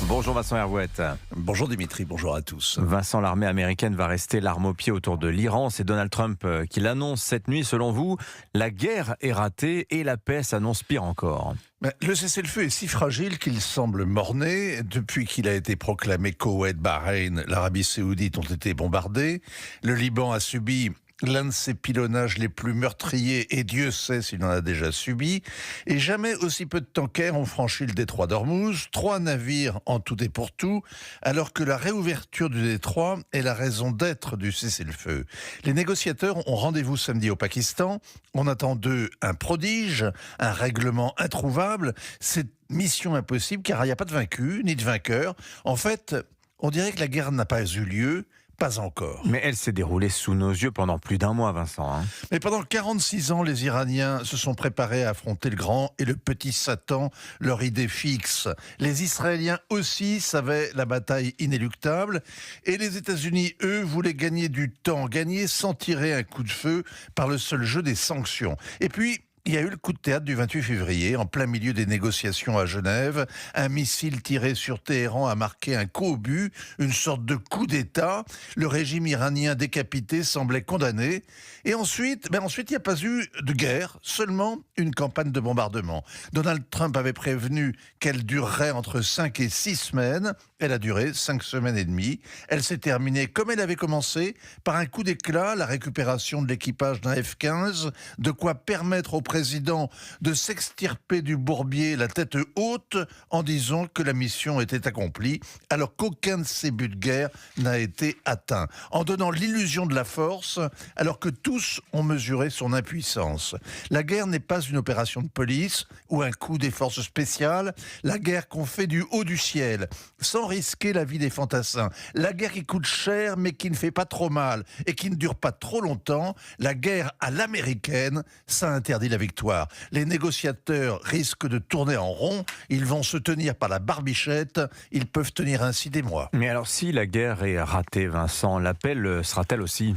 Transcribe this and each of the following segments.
Bonjour Vincent Hervouette. Bonjour Dimitri, bonjour à tous. Vincent, l'armée américaine va rester l'arme au pied autour de l'Iran. C'est Donald Trump qui l'annonce cette nuit. Selon vous, la guerre est ratée et la paix s'annonce pire encore. Le cessez-le-feu est si fragile qu'il semble mort-né. Depuis qu'il a été proclamé, Koweït, Bahreïn, l'Arabie Saoudite ont été bombardés. Le Liban a subi l'un de ces pilonnages les plus meurtriers, et Dieu sait s'il en a déjà subi. Et jamais aussi peu de tankers ont franchi le détroit d'Ormuz, 3 navires en tout et pour tout, alors que la réouverture du détroit est la raison d'être du cessez-le-feu. Les négociateurs ont rendez-vous samedi au Pakistan. On attend d'eux un prodige, un règlement introuvable. C'est mission impossible car il n'y a pas de vaincu ni de vainqueur. En fait, on dirait que la guerre n'a pas eu lieu. Pas encore. Mais elle s'est déroulée sous nos yeux pendant plus d'un mois, Vincent. Mais pendant 46 ans, les Iraniens se sont préparés à affronter le grand et le petit Satan, leur idée fixe. Les Israéliens aussi savaient la bataille inéluctable. Et les États-Unis, eux, voulaient gagner du temps, gagner sans tirer un coup de feu par le seul jeu des sanctions. Et puis, il y a eu le coup de théâtre du 28 février, en plein milieu des négociations à Genève. Un missile tiré sur Téhéran a marqué un coup au but, une sorte de coup d'État. Le régime iranien décapité semblait condamné. Et ensuite, il n'y a pas eu de guerre, seulement une campagne de bombardement. Donald Trump avait prévenu qu'elle durerait entre 5 et 6 semaines. Elle a duré 5 semaines et demie. Elle s'est terminée comme elle avait commencé, par un coup d'éclat, la récupération de l'équipage d'un F-15, de quoi permettre au président de s'extirper du bourbier la tête haute en disant que la mission était accomplie, alors qu'aucun de ses buts de guerre n'a été atteint, en donnant l'illusion de la force, alors que tous ont mesuré son impuissance. La guerre n'est pas une opération de police ou un coup des forces spéciales, la guerre qu'on fait du haut du ciel, sans risquer la vie des fantassins. La guerre qui coûte cher mais qui ne fait pas trop mal et qui ne dure pas trop longtemps. La guerre à l'américaine, ça interdit la victoire. Les négociateurs risquent de tourner en rond, ils vont se tenir par la barbichette, ils peuvent tenir ainsi des mois. Mais alors si la guerre est ratée, Vincent, la paix le sera-t-elle aussi ?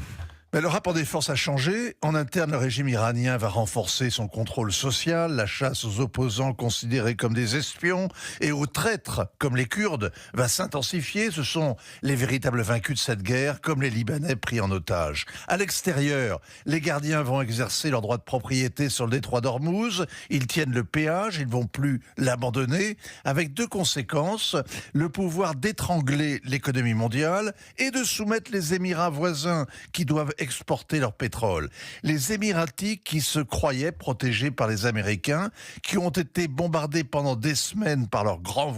Le rapport des forces a changé. En interne, le régime iranien va renforcer son contrôle social. La chasse aux opposants considérés comme des espions et aux traîtres comme les Kurdes va s'intensifier. Ce sont les véritables vaincus de cette guerre, comme les Libanais pris en otage. À l'extérieur, les gardiens vont exercer leur droit de propriété sur le détroit d'Ormuz. Ils tiennent le péage, ils ne vont plus l'abandonner, avec 2 conséquences. Le pouvoir d'étrangler l'économie mondiale et de soumettre les Émirats voisins qui doivent exporter leur pétrole. Les Émiratis qui se croyaient protégés par les Américains, qui ont été bombardés pendant des semaines par leurs grands